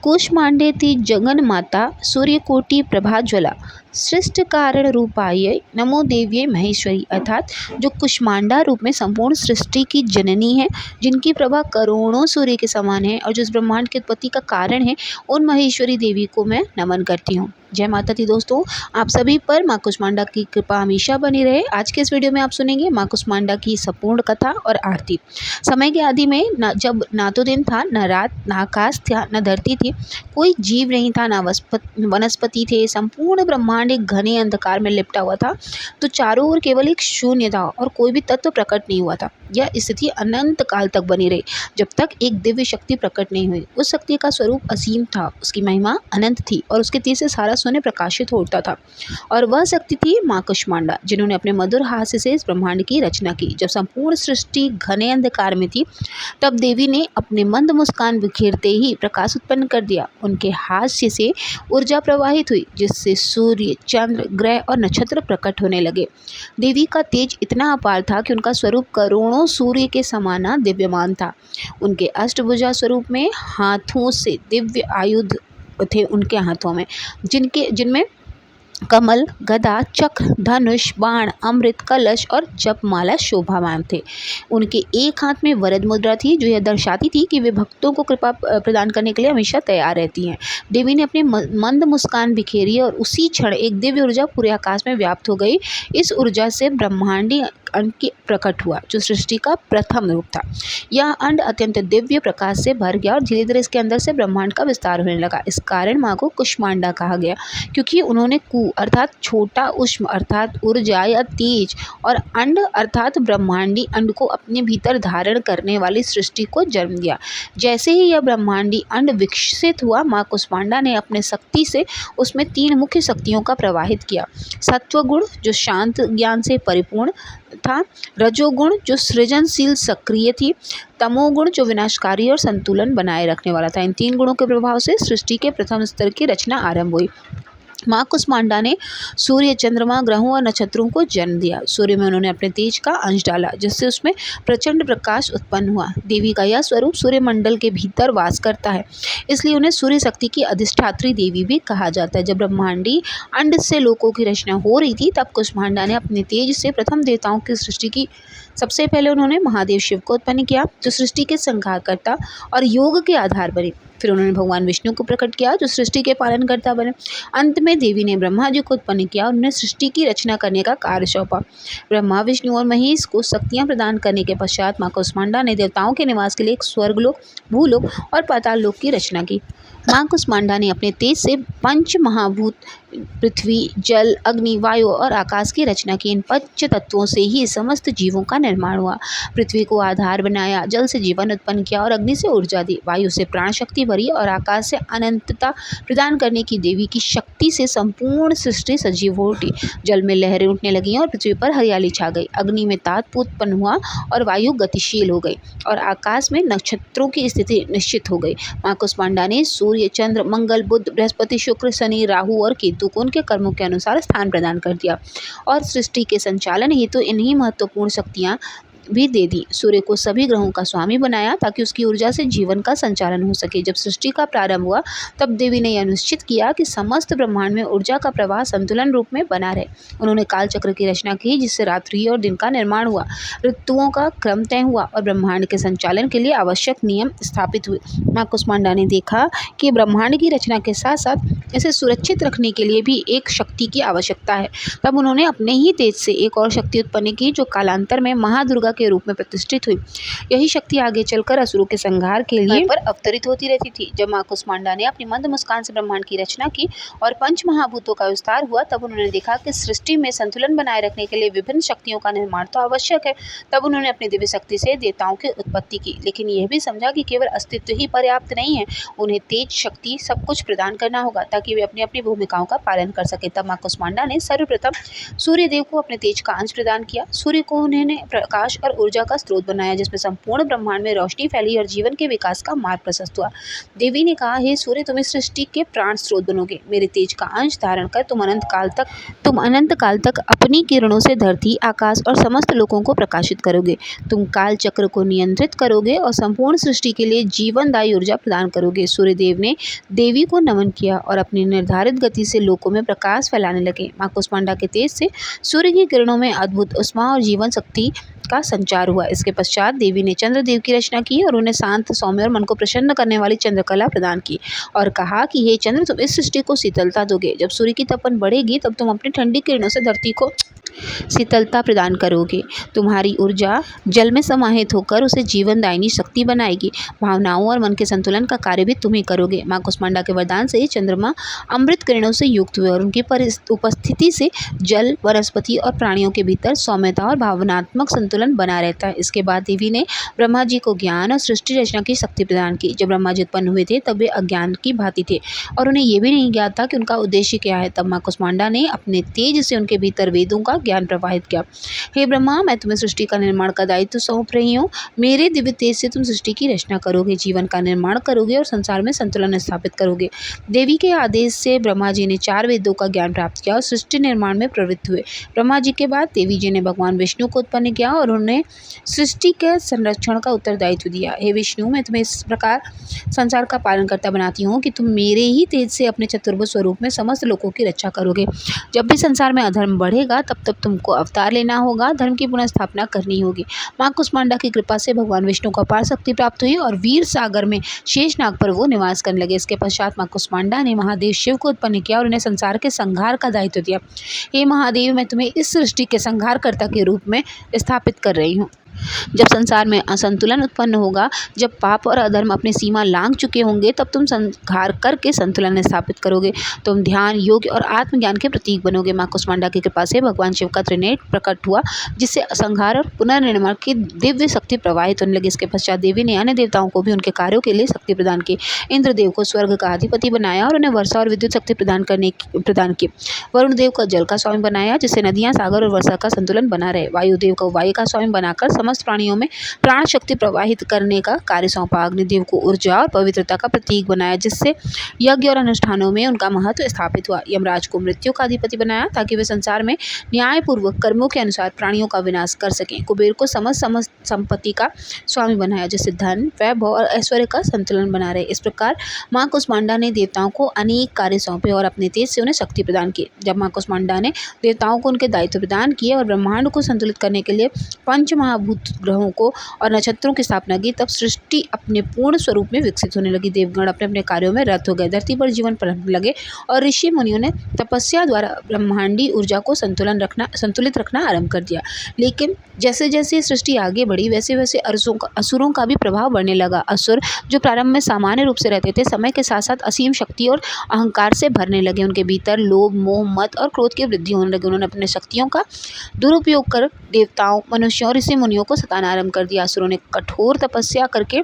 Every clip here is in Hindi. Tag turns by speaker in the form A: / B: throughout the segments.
A: कूष्मांडेति जगन्माता सूर्यकोटि प्रभाज्वला सृष्टि कारण रूपाय नमो देव्ये महेश्वरी। अर्थात जो कुष्मांडा रूप में संपूर्ण सृष्टि की जननी है, जिनकी प्रभा करोड़ों सूर्य के समान है और जो इस ब्रह्मांड की उत्पत्ति का कारण है, उन महेश्वरी देवी को मैं नमन करती हूँ। जय माता दी दोस्तों, आप सभी पर माँ कुष्मांडा की कृपा हमेशा बनी रहे। आज के इस वीडियो में आप सुनेंगे माँ कुष्मांडा की संपूर्ण कथा और आरती। समय के आदि में जब ना तो दिन था, न रात, न आकाश था, न धरती थी, कोई जीव नहीं था, ना वनस्पति थे, संपूर्ण ब्रह्मांड एक घने अंधकार में लिपटा हुआ था। तो चारों ओर केवल एक शून्य था और कोई भी तत्व प्रकट नहीं हुआ था। यह स्थिति अनंत काल तक बनी रही, जब तक एक दिव्य शक्ति प्रकट नहीं हुई। उस शक्ति का स्वरूप असीम था, उसकी महिमा अनंत थी और उसके तेज से सारा सोने प्रकाशित होता था। और वह शक्ति थी माँ कुष्मांडा, जिन्होंने अपने मधुर हास्य से इस ब्रह्मांड की रचना की। जब संपूर्ण सृष्टि घने अंधकार में थी, तब देवी ने अपने मंद मुस्कान बिखेरते ही प्रकाश उत्पन्न कर दिया। उनके हास्य से ऊर्जा प्रवाहित हुई, जिससे सूर्य, चंद्र, ग्रह और नक्षत्र प्रकट होने लगे। देवी का तेज इतना अपार था कि उनका स्वरूप करोड़ों सूर्य के समान दिव्यमान था। उनके अष्टभुजा स्वरूप में हाथों से दिव्य आयुध थे उनके हाथों में, जिनमें कमल, गदा, चक्र, धनुष, बाण, अमृत कलश और जपमाला शोभामान थे। उनके एक हाथ में वरद मुद्रा थी, जो यह दर्शाती थी कि वे भक्तों को कृपा प्रदान करने के लिए हमेशा तैयार रहती हैं। देवी ने अपनी मंद मुस्कान बिखेरी और उसी क्षण एक दिव्य ऊर्जा पूरे आकाश में व्याप्त हो गई। इस ऊर्जा से ब्रह्मांडी अंड प्रकट हुआ, जो सृष्टि का प्रथम रूप था। यह अंड अत्यंत दिव्य प्रकाश से भर गया और धीरे धीरे इसके अंदर से ब्रह्मांड का विस्तार होने लगा। इस कारण माँ को कुष्मांडा कहा गया, क्योंकि उन्होंने कु अर्थात छोटा, उष्म अर्थात ऊर्जा या तेज, और अंड अर्थात ब्रह्मांडी अंड को अपने भीतर धारण करने वाली सृष्टि को जन्म दिया। जैसे ही यह ब्रह्मांडी अंड विकसित हुआ, माँ कुष्मांडा ने अपने शक्ति से उसमें 3 मुख्य शक्तियों का प्रवाहित किया। सत्वगुण, जो शांत ज्ञान से परिपूर्ण था, रजोगुण, जो सृजनशील सक्रिय थी, तमोगुण, जो विनाशकारी और संतुलन बनाए रखने वाला था। इन 3 गुणों के प्रभाव से सृष्टि के प्रथम स्तर की रचना आरंभ हुई। माँ कुष्मांडा ने सूर्य, चंद्रमा, ग्रहों और नक्षत्रों को जन्म दिया। सूर्य में उन्होंने अपने तेज का अंश डाला, जिससे उसमें प्रचंड प्रकाश उत्पन्न हुआ। देवी का यह स्वरूप सूर्य मंडल के भीतर वास करता है, इसलिए उन्हें सूर्य शक्ति की अधिष्ठात्री देवी भी कहा जाता है। जब ब्रह्मांडी अंड से लोकों की रचना हो रही थी, तब कुष्मांडा ने अपने तेज से प्रथम देवताओं की सृष्टि की। सबसे पहले उन्होंने महादेव शिव को उत्पन्न किया, जो सृष्टि के संहारकर्ता और योग के आधार बने। फिर उन्होंने भगवान विष्णु को प्रकट किया, जो सृष्टि के पालनकर्ता बने। अंत में देवी ने ब्रह्मा जी को उत्पन्न किया और उन्हें सृष्टि की रचना करने का कार्य सौंपा। ब्रह्मा, विष्णु और महेश को शक्तियां प्रदान करने के पश्चात माँ कुष्मांडा ने देवताओं के निवास के लिए एक स्वर्गलोक, भूलोक और पाताल लोक की रचना की। माँ कुष्मांडा ने अपने तेज से 5 महाभूत पृथ्वी, जल, अग्नि, वायु और आकाश की रचना की। इन 5 तत्वों से ही समस्त जीवों का निर्माण हुआ। पृथ्वी को आधार बनाया, जल से जीवन उत्पन्न किया और अग्नि से ऊर्जा दी, वायु से प्राण शक्ति भरी और आकाश से अनंतता प्रदान करने की देवी की शक्ति से संपूर्ण सृष्टि सजीव हो उठी। जल में लहरें उठने लगीं और पृथ्वी पर हरियाली छा गई। अग्नि में ताप उत्पन्न हुआ और वायु गतिशील हो गई और आकाश में नक्षत्रों की स्थिति निश्चित हो गई। माँ कुष्मांडा ने सूर्य, चंद्र, मंगल, बुध, बृहस्पति, शुक्र, शनि, राहु और केतु को उनके कर्मों के अनुसार स्थान प्रदान कर दिया और सृष्टि के संचालन हेतु इन्हीं महत्वपूर्ण शक्तियां भी दे दी। सूर्य को सभी ग्रहों का स्वामी बनाया, ताकि उसकी ऊर्जा से जीवन का संचालन हो सके। जब सृष्टि का प्रारंभ हुआ, तब देवी ने यह निश्चित किया कि समस्त ब्रह्मांड में ऊर्जा का प्रवाह संतुलन रूप में बना रहे। उन्होंने काल चक्र की रचना की, जिससे रात्रि और दिन का निर्माण हुआ, ऋतुओं का क्रम तय हुआ और ब्रह्मांड के संचालन के लिए आवश्यक नियम स्थापित हुए। माँ कुष्मांडा ने देखा कि ब्रह्मांड की रचना के साथ साथ इसे सुरक्षित रखने के लिए भी एक शक्ति की आवश्यकता है। तब उन्होंने अपने ही तेज से एक और शक्ति उत्पन्न की, जो कालांतर में महादुर्गा के रूप में प्रतिष्ठित हुई। यही शक्ति आगे चलकर असुरों के संहार के लिए पर अवतरित होती रहती थी। जब माँ कुष्मांडा ने अपनी मंद मुस्कान से ब्रह्मांड की रचना की और 5 महाभूतों का विस्तार हुआ, तब उन्होंने देखा कि सृष्टि में संतुलन बनाए रखने के लिए विभिन्न शक्तियों का निर्माण तो आवश्यक है। तब उन्होंने अपनी दिव्य शक्ति से देवताओं की उत्पत्ति की, लेकिन यह भी समझा कि केवल अस्तित्व ही पर्याप्त नहीं है, उन्हें तेज, शक्ति सब कुछ प्रदान करना होगा, ताकि वे अपनी अपनी भूमिकाओं का पालन कर सके। तब माँ कुष्मांडा ने सर्वप्रथम सूर्यदेव को अपने तेज का अंश प्रदान किया। सूर्य को उन्होंने प्रकाश और और ऊर्जा का स्रोत बनाया, जिसमें संपूर्ण ब्रह्मांड में रोशनी फैली और जीवन के विकास का मार्ग प्रशस्त हुआ। देवी ने कहा, हे सूर्य, तुम इस सृष्टि के प्राण स्रोत बनोगे। मेरे तेज का अंश धारण कर तुम अनंत काल तक अपनी किरणों से धरती, आकाश और समस्त लोकों को प्रकाशित करोगे। तुम काल चक्र को नियंत्रित करोगे और संपूर्ण सृष्टि के लिए जीवनदायी ऊर्जा प्रदान करोगे। सूर्यदेव ने देवी को नमन किया और अपनी निर्धारित गति से लोकों में प्रकाश फैलाने लगे। मां कुष्मांडा के तेज से सूर्य की किरणों में अद्भुत उष्मा और जीवन शक्ति का संचार हुआ। इसके पश्चात देवी ने चंद्रदेव की रचना की और उन्हें शांत, सौम्य और मन को प्रसन्न करने वाली चंद्रकला प्रदान की और कहा कि हे चंद्र, तुम इस सृष्टि को शीतलता दोगे। जब सूर्य की तपन बढ़ेगी तब तुम अपनी ठंडी किरणों से धरती को शीतलता प्रदान करोगे। तुम्हारी ऊर्जा जल में समाहित होकर उसे जीवनदायिनी शक्ति बनाएगी। भावनाओं और मन के संतुलन का कार्य भी तुम ही करोगे। मां कुष्मांडा के वरदान से ही चंद्रमा अमृत किरणों से युक्त हुए और उनकी उपस्थिति से जल, वनस्पति और प्राणियों के भीतर सौम्यता और भावनात्मक संतुलन बना रहता है। इसके बाद देवी ने ब्रह्मा जी को ज्ञान और सृष्टि रचना की शक्ति प्रदान की। जब ब्रह्मा जी उत्पन्न हुए थे तब वे अज्ञान की भांति थे और उन्हें यह भी नहीं ज्ञात था कि उनका उद्देश्य क्या है। तब मां कुष्मांडा ने अपने तेज से उनके भीतर वेदों का ज्ञान प्रवाहित किया। हे ब्रह्मा, मैं तुम्हें सृष्टि का निर्माण का दायित्व सौंप रही हूँ। मेरे दिव्य तेज से तुम सृष्टि की रचना करोगे, जीवन का निर्माण करोगे और संसार में संतुलन स्थापित करोगे। देवी के आदेश से ब्रह्मा जी ने 4 वेदों का ज्ञान प्राप्त किया और सृष्टि निर्माण में प्रवृत्त हुए। ब्रह्मा जी के बाद देवी जी ने भगवान विष्णु को उत्पन्न किया और उन्हें सृष्टि के संरक्षण का उत्तरदायित्व दिया। हे विष्णु, मैं तुम्हें इस प्रकार संसार का पालनकर्ता बनाती हूँ कि तुम मेरे ही तेज से अपने चतुर्भुज स्वरूप में समस्त लोगों की रक्षा करोगे। जब भी संसार में अधर्म बढ़ेगा तब तुमको अवतार लेना होगा, धर्म की पुनः स्थापना करनी होगी। मां कुष्मांडा की कृपा से भगवान विष्णु को अपार शक्ति प्राप्त हुई और वीर सागर में शेषनाग पर वो निवास करने लगे। इसके पश्चात मां कुष्मांडा ने महादेव शिव को उत्पन्न किया और उन्हें संसार के संहार का दायित्व दिया। हे महादेव, मैं तुम्हें इस सृष्टि के संहारकर्ता के रूप में स्थापित कर रही हूँ। जब संसार में असंतुलन उत्पन्न होगा, जब पाप और अधर्म अपनी सीमा लांघ चुके होंगे, तब तुम संहार करके संतुलन स्थापित करोगे। तुम ध्यान, योग और आत्मज्ञान के प्रतीक बनोगे। मां कुष्मांडा की कृपा से भगवान शिव का त्रिनेत्र प्रकट हुआ, जिससे संहार और पुनर्निर्माण की दिव्य शक्ति प्रवाहित होने लगी। इसके पश्चात देवी ने अन्य देवताओं को भी उनके कार्यों के लिए शक्ति प्रदान की। इंद्रदेव को स्वर्ग का अधिपति बनाया और उन्हें वर्षा और विद्युत शक्ति प्रदान की। वरुण देव को जल का स्वामी बनाया, जिससे नदियां, सागर और वर्षा का संतुलन बना रहे। वायुदेव को वायु का स्वामी बनाकर समस्त प्राणियों में प्राण शक्ति प्रवाहित करने का कार्य सौंपा। अग्निदेव को ऊर्जा और पवित्रता का प्रतीक बनाया, जिससे यज्ञ और अनुष्ठानों में उनका महत्व स्थापित हुआ। यमराज को मृत्यु का अधिपति बनाया, ताकि वे संसार में न्यायपूर्वक कर्मों के अनुसार प्राणियों का विनाश कर सकें। कुबेर को समस्त संपत्ति का स्वामी बनाया, जिससे धन, वैभव और ऐश्वर्य का संतुलन बना रहे। इस प्रकार मां कुष्मांडा ने देवताओं को अनेक कार्य सौंपे और अपने तेज से उन्हें शक्ति प्रदान की। जब मां कुष्मांडा ने देवताओं को उनके दायित्व प्रदान किए और ब्रह्मांड को संतुलित करने के लिए पंच महाभूत ग्रहों को और नक्षत्रों की स्थापना की, तब सृष्टि अपने पूर्ण स्वरूप में विकसित होने लगी। देवगण अपने अपने कार्यों में रत हो गए, धरती पर जीवन पनपने लगे और ऋषि मुनियों ने तपस्या द्वारा ब्रह्मांडी ऊर्जा को संतुलित रखना आरंभ कर दिया। लेकिन जैसे जैसे सृष्टि आगे बढ़ी, वैसे वैसे असुरों का भी प्रभाव बढ़ने लगा। असुर, जो प्रारंभ में सामान्य रूप से रहते थे, समय के साथ साथ असीम शक्ति और अहंकार से भरने लगे। उनके भीतर लोभ, मोह, मद और क्रोध की वृद्धि होने लगी। उन्होंने अपने शक्तियों का दुरुपयोग कर देवताओं, मनुष्यों और ऋषि मुनियों को सताना आरंभ कर दिया। असुरों ने कठोर तपस्या करके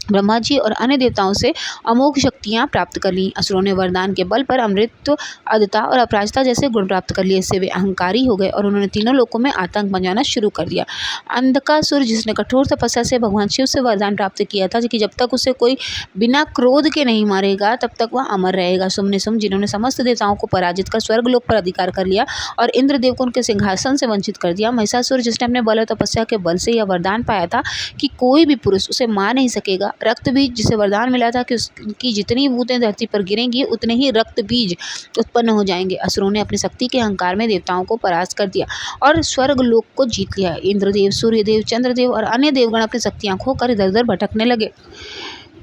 A: ब्रह्मा जी और अन्य देवताओं से अमोघ शक्तियां प्राप्त कर लीं। असुरों ने वरदान के बल पर अमृत, अदता और अपराजिता जैसे गुण प्राप्त कर लिए। इससे वे अहंकारी हो गए और उन्होंने तीनों लोकों में आतंक मचाना शुरू कर दिया। अंधकासुर, जिसने कठोर तपस्या से भगवान शिव से वरदान प्राप्त किया था कि जब तक उसे कोई बिना क्रोध के नहीं मारेगा तब तक वह अमर रहेगा, जिन्होंने समस्त देवताओं को पराजित कर स्वर्ग लोक पर अधिकार कर लिया और इंद्रदेव को उनके सिंहासन से वंचित कर दिया। महिषासुर, जिसने अपने बल और तपस्या के बल से यह वरदान पाया था कि कोई भी पुरुष उसे मार नहीं सकेगा। रक्त बीज, जिसे वरदान मिला था कि उसकी जितनी बूंदें धरती पर गिरेंगी उतने ही रक्त बीज उत्पन्न हो जाएंगे। असुरों ने अपनी शक्ति के अहंकार में देवताओं को परास्त कर दिया और स्वर्ग लोक को जीत लिया। इंद्रदेव, सूर्यदेव, चंद्रदेव और अन्य देवगण अपनी शक्तियां खोकर इधर उधर भटकने लगे।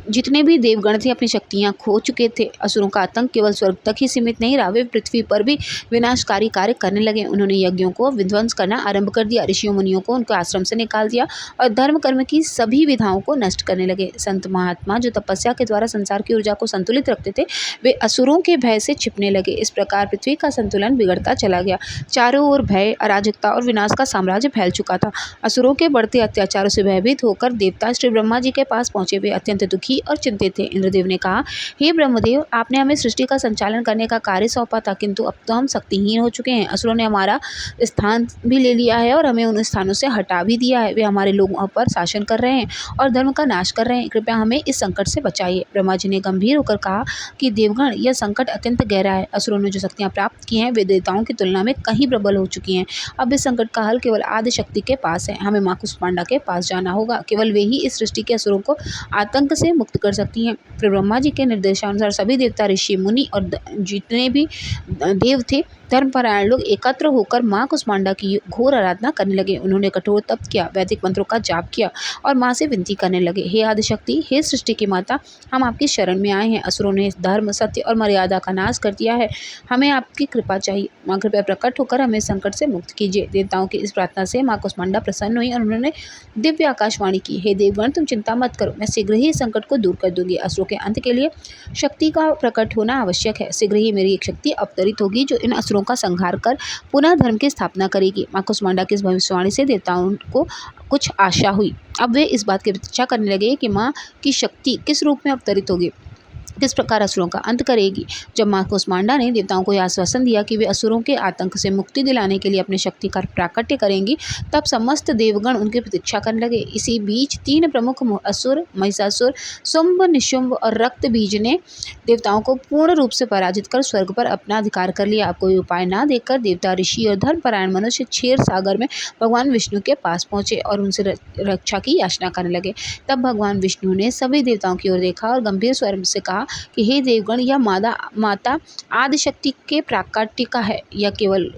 A: जितने भी देवगण थे अपनी शक्तियां खो चुके थे। असुरों का आतंक केवल स्वर्ग तक ही सीमित नहीं रहा, वे पृथ्वी पर भी विनाशकारी कार्य करने लगे। उन्होंने यज्ञों को विध्वंस करना आरंभ कर दिया, ऋषियों मुनियों को उनके आश्रम से निकाल दिया और धर्म कर्म की सभी विधाओं को नष्ट करने लगे। संत महात्मा, जो तपस्या के द्वारा संसार की ऊर्जा को संतुलित रखते थे, वे असुरों के भय से छिपने लगे। इस प्रकार पृथ्वी का संतुलन बिगड़ता चला गया। चारों ओर भय, अराजकता और विनाश का साम्राज्य फैल चुका था। असुरों के बढ़ते अत्याचारों से भयभीत होकर देवता श्री ब्रह्मा जी के पास पहुंचे। वे अत्यंत दुखी दुखी और चिंतित थे। इंद्रदेव ने कहा, हे ब्रह्मदेव, आपने हमें सृष्टि का संचालन करने का कार्य सौंपा था, किंतु अब तो हम शक्तिहीन हो चुके हैं। असुरों ने हमारा स्थान भी ले लिया है और हमें उन स्थानों से हटा भी दिया है। वे हमारे लोगों पर शासन कर रहे हैं और धर्म का नाश कर रहे हैं। कृपया हमें इस संकट से बचाइए। ब्रह्मा जी ने गंभीर होकर कहा कि देवगण, यह संकट अत्यंत गहरा है। असुरों ने जो शक्तियां प्राप्त की हैं वे देवताओं की तुलना में कहीं प्रबल हो चुकी हैं। अब इस संकट का हल केवल आदि शक्ति के पास है। हमें माँ कुष्मांडा के पास जाना होगा। केवल वे ही इस सृष्टि के असुरों को आतंक से मुक्त कर सकती हैं। फिर ब्रह्मा जी के निर्देशानुसार सभी देवता, ऋषि, मुनि और जितने भी देव थे, धर्मपरायण लोग एकत्र होकर माँ कुष्मांडा की घोर आराधना करने लगे। उन्होंने कठोर तप किया, वैदिक मंत्रों का जाप किया और माँ से विनती करने लगे, हे आदिशक्ति, हे सृष्टि की माता, हम आपकी शरण में आए हैं। असुरों ने धर्म, सत्य और मर्यादा का नाश कर दिया है। हमें आपकी कृपा चाहिए। माँ कृपया प्रकट होकर हमें संकट से मुक्त कीजिए। देवताओं की इस प्रार्थना से माँ कुष्मांडा प्रसन्न हुई और उन्होंने दिव्य आकाशवाणी की, हे देवगण, तुम चिंता मत करो, मैं शीघ्र ही इस संकट को दूर कर दूंगी। असुरों के अंत के लिए शक्ति का प्रकट होना आवश्यक है। शीघ्र ही मेरी एक शक्ति अवतरित होगी जो इन असुरों का संहार कर पुनः धर्म की स्थापना करेगी। माँ कुष्मांडा की इस भविष्यवाणी से देवताओं को कुछ आशा हुई। अब वे इस बात की प्रतीक्षा करने लगे कि माँ की शक्ति किस रूप में अवतरित होगी, किस प्रकार असुरों का अंत करेगी। जब माँ कुष्मांडा ने देवताओं को यह आश्वासन दिया कि वे असुरों के आतंक से मुक्ति दिलाने के लिए अपनी शक्ति का प्राकट्य करेंगी, तब समस्त देवगण उनकी प्रतीक्षा करने लगे। इसी बीच 3 प्रमुख असुर, महिषासुर, शुंभ, निशुंभ और रक्त बीज ने देवताओं को पूर्ण रूप से पराजित कर स्वर्ग पर अपना अधिकार कर लिया। अब कोई उपाय न देखकर देवता, ऋषि और धर्मपरायण मनुष्य क्षीर सागर में भगवान विष्णु के पास पहुंचे और उनसे रक्षा की याचना करने लगे। तब भगवान विष्णु ने सभी देवताओं की ओर देखा और गंभीर स्वर से कहा कि हे देवगण, यह माता आदिशक्ति के प्राकट्य है। यह केवल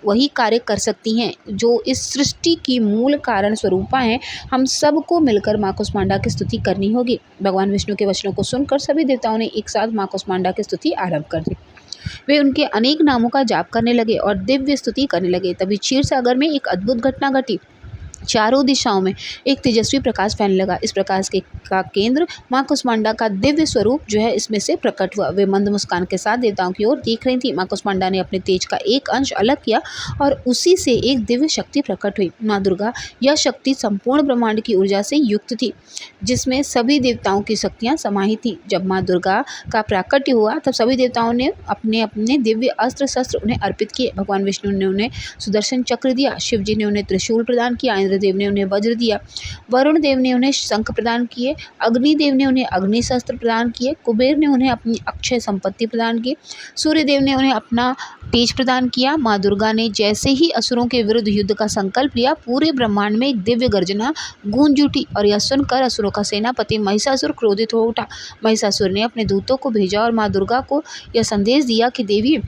A: वही कार्य कर सकती हैं जो इस सृष्टि की मूल कारण स्वरूपा हैं। हम सबको मिलकर माँ कुष्मांडा की स्तुति करनी होगी। भगवान विष्णु के वचनों को सुनकर सभी देवताओं ने एक साथ माँ कुष्मांडा की स्तुति आरंभ कर दी। वे उनके अनेक नामों का जाप करने लगे और दिव्य स्तुति करने लगे। तभी क्षीर सागर में एक अद्भुत घटना घटी। चारों दिशाओं में एक तेजस्वी प्रकाश फैलने लगा। इस प्रकाश का केंद्र माँ कुष्मांडा का दिव्य स्वरूप जो है इसमें से प्रकट हुआ। वे मंद मुस्कान के साथ देवताओं की ओर देख रही थी। माँ कुष्मांडा ने अपने तेज का एक अंश अलग किया और उसी से एक दिव्य शक्ति प्रकट हुई। माँ दुर्गा, यह शक्ति संपूर्ण ब्रह्मांड की ऊर्जा से युक्त थी, जिसमें सभी देवताओं की शक्तियाँ समाहित थी। जब माँ दुर्गा का प्राकट्य हुआ तब सभी देवताओं ने अपने अपने दिव्य अस्त्र शस्त्र उन्हें अर्पित किए। भगवान विष्णु ने उन्हें सुदर्शन चक्र दिया, शिव जी ने उन्हें त्रिशूल प्रदान किया, इंद्रदेव ने उन्हें वज्र दिया, वरुण देव ने उन्हें शंख प्रदान किए, अग्निदेव ने उन्हें अग्नि शस्त्र प्रदान किए, कुबेर ने उन्हें अपनी अक्षय संपत्ति प्रदान की, सूर्य देव ने उन्हें अपना तेज प्रदान किया। माँ दुर्गा ने जैसे ही असुरों के विरुद्ध युद्ध का संकल्प लिया, पूरे ब्रह्मांड में एक दिव्य गर्जना गूंज उठी और यह सुनकर असुरों का सेनापति महिषासुर क्रोधित हो उठा। महिषासुर ने अपने दूतों को भेजा और माँ दुर्गा को यह संदेश दिया कि देवी,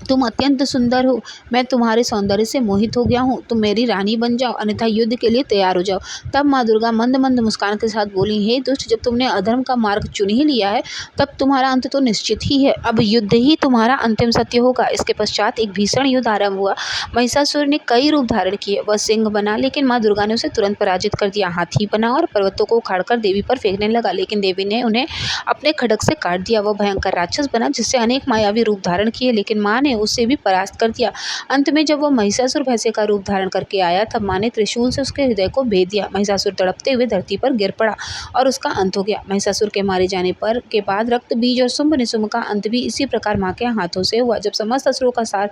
A: तुम अत्यंत सुंदर हो, मैं तुम्हारे सौंदर्य से मोहित हो गया हूँ, तुम मेरी रानी बन जाओ, अन्यथा युद्ध के लिए तैयार हो जाओ। तब माँ दुर्गा मंद मंद मुस्कान के साथ बोली, हे दुष्ट, जब तुमने अधर्म का मार्ग चुन ही लिया है तब तुम्हारा अंत तो निश्चित ही है। अब युद्ध ही तुम्हारा अंतिम सत्य होगा। इसके पश्चात एक भीषण युद्ध आरंभ हुआ। महिषासुर ने कई रूप धारण किए। वह सिंह बना, लेकिन माँ दुर्गा ने उसे तुरंत पराजित कर दिया। हाथी बना और पर्वतों को उखाड़कर देवी पर फेंकने लगा, लेकिन देवी ने उन्हें अपने खड्ग से काट दिया। वह भयंकर राक्षस बना, जिससे अनेक मायावी रूप धारण किए, लेकिन माँ ने उससे भी परास्त कर दिया। अंत में जब वह महिषासुर भैंसे का रूप धारण करके आया, तब माँ ने त्रिशूल से उसके हृदय को भेद दिया। महिषासुर तड़पते हुए धरती पर गिर पड़ा और उसका अंत हो गया। महिषासुर के मारे जाने पर के बाद रक्त बीज और शुंभ निशुंभ का अंत भी इसी प्रकार माँ के हाथों से हुआ। जब समस्त असुरों का सार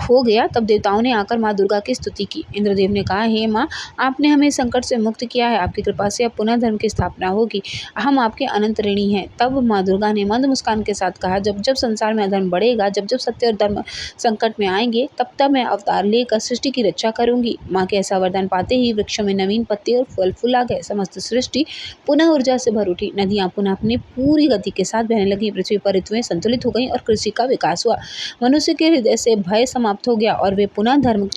A: हो गया, तब देवताओं ने आकर माँ दुर्गा की स्तुति की। इंद्रदेव ने कहा, हे माँ, आपने हमें संकट से मुक्त किया है। आपकी कृपा से अब पुनः धर्म की स्थापना होगी। हम आपके अनंत ऋणी हैं। तब माँ दुर्गा ने मंद मुस्कान के साथ कहा, जब जब संसार में अधर्म बढ़ेगा, जब जब सत्य और धर्म संकट में आएंगे, तब तब मैं अवतार लेकर सृष्टि की रक्षा करूंगी। माँ के ऐसा वरदान पाते ही वृक्षों में नवीन पत्ते और फल फूल आ गए। समस्त सृष्टि पुनः ऊर्जा से भर उठी। नदियां पुनः अपनी पूरी गति के साथ बहने लगी। पृथ्वी पर ऋतुएं संतुलित हो गईं और कृषि का विकास हुआ। मनुष्य के हृदय से भय समाप्त हो गया और वे पुनः धर्म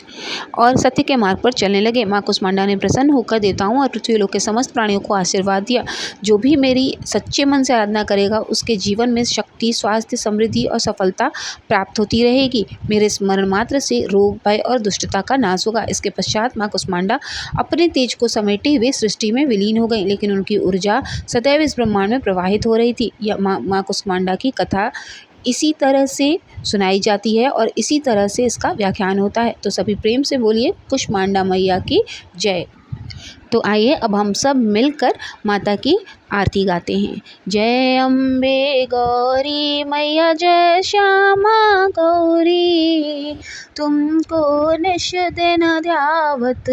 A: और सत्य के मार्ग पर चलने लगे। माँ कुष्मांडा ने प्रसन्न होकर देवताओं और पृथ्वी लोक के समस्त प्राणियों को आशीर्वाद दिया, जो भी मेरी सच्चे मन से आराधना करेगा उसके जीवन में शक्ति, स्वास्थ्य, समृद्धि और सफलता प्राप्त होती रहेगी। मेरे स्मरण मात्र से रोग, भय और दुष्टता का नाश होगा। इसके पश्चात माँ कुष्मांडा अपने तेज को समेटे हुए सृष्टि में विलीन हो गई, लेकिन उनकी ऊर्जा सदैव इस ब्रह्मांड में प्रवाहित हो रही थी। यह माँ कुष्मांडा की कथा इसी तरह से सुनाई जाती है और इसी तरह से इसका व्याख्यान होता है। तो सभी प्रेम से बोलिए कुष्मांडा मैया की जय। तो आइए अब हम सब मिलकर माता की आरती गाते हैं। जय अम्बे गौरी मैया जय श्यामा गौरी, तुमको निश दिन ध्यावत,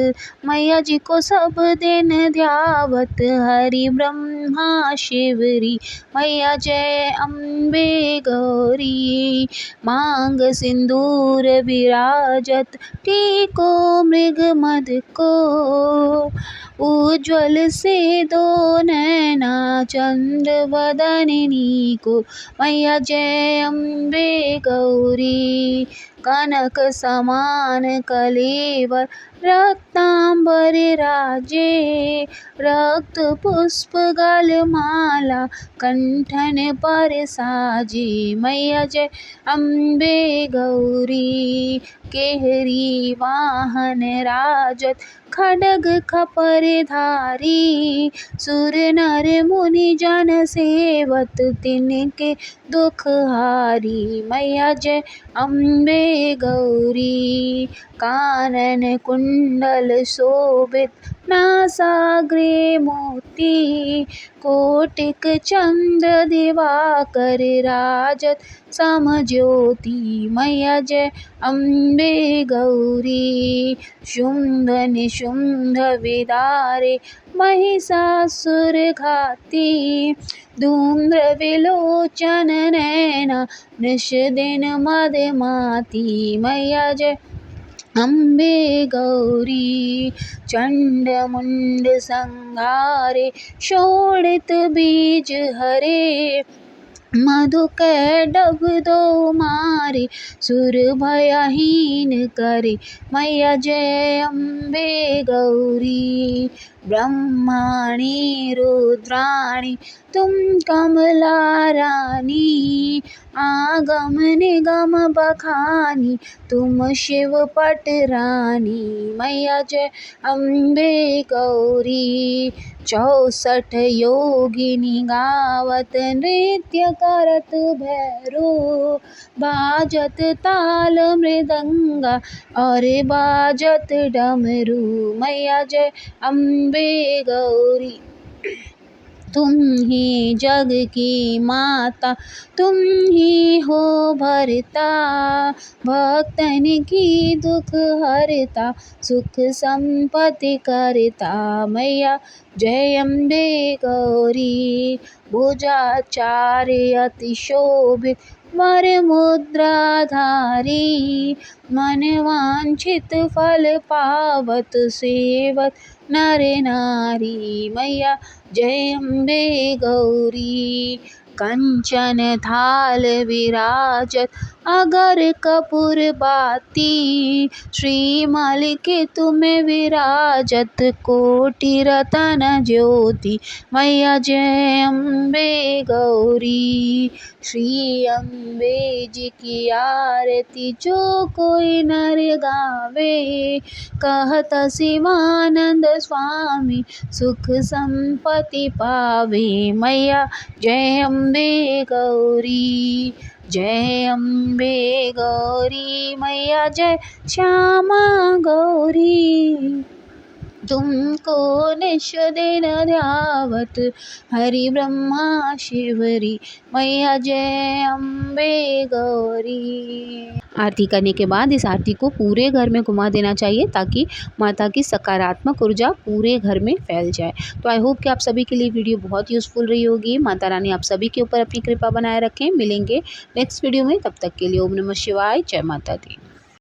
A: मैया जी को सब दिन ध्यावत, हरि ब्रह्मा शिवरी मैया जय अम्बे गौरी। मांग सिंदूर विराजत, टीको मृग मद को, उज्ज्वल से दो नैना चंद्र वदनिनी को, मैया जय अम्बे गौरी। कनक समान कलेवर रक्तांबर राजे, रक्त पुष्प गल माला कंठन पर साजे, मैया जय अम्बे गौरी। केहरी वाहन राजत, खड्ग खपर धारी, सुर नर मुनि जन सेवत, तिनके दुख हारी, मैया जय अम्बे गौरी। कानन कुंडल शोभित, नासाग्रे मोती, कोटिक चंद्र दिवाकर राजत समज्योति, मैया जय अम्बे गौरी। शुंभ निशुंभ विदारे महिषासुर घाती, धूम्र विलोचन नैना निश दिन मदमाती, मैया जय अम्बे गौरी। चंड मुंड संहारे शोणित बीज हरे, मधु कैडभ दो मारे, सुर भयहीन करे, मैया जय अम्बे गौरी। ब्रह्माणी रुद्राणी तुम कमला रानी, आगम निगम बखानी तुम शिव पट रानी, मैया जय अम्बे गौरी। 64 योगिनी गावत नृत्य करत भैरो, बाजत ताल मृदंगा और बाजत डमरू, मैया जय अम्बे गौरी। तुम ही जग की माता, तुम ही हो भरता, भक्तन की दुख हरता, सुख संपत्ति करता, मैया जय अम्बे गौरी। भुजाचार्य अति शोभित, वर मुद्राधारी, मन वांछित फल पावत, सेवत नर नारी, मैया जय अम्बे गौरी। कंचन थाल विराजत, अगर कपूर बाती, श्रीमल के तुम्हें विराजत, कोटि रतन ज्योति, मैया जय अम्बे गौरी। श्री अम्बे जी की आरती जो कोई नर गावे, कहत शिवानंद स्वामी सुख संपत्ति पावे, मैया जय अम्बे गौरी। जय अम्बे गौरी मैया जय श्यामा गौरी, तुमको निश दिन ध्यावत, हरि ब्रह्मा शिवरी, मैया जय अम्बे गौरी। आरती करने के बाद इस आरती को पूरे घर में घुमा देना चाहिए ताकि माता की सकारात्मक ऊर्जा पूरे घर में फैल जाए। तो आई होप कि आप सभी के लिए वीडियो बहुत यूज़फुल रही होगी। माता रानी आप सभी के ऊपर अपनी कृपा बनाए रखें। मिलेंगे नेक्स्ट वीडियो में, तब तक के लिए ओम नमः शिवाय, जय माता दी।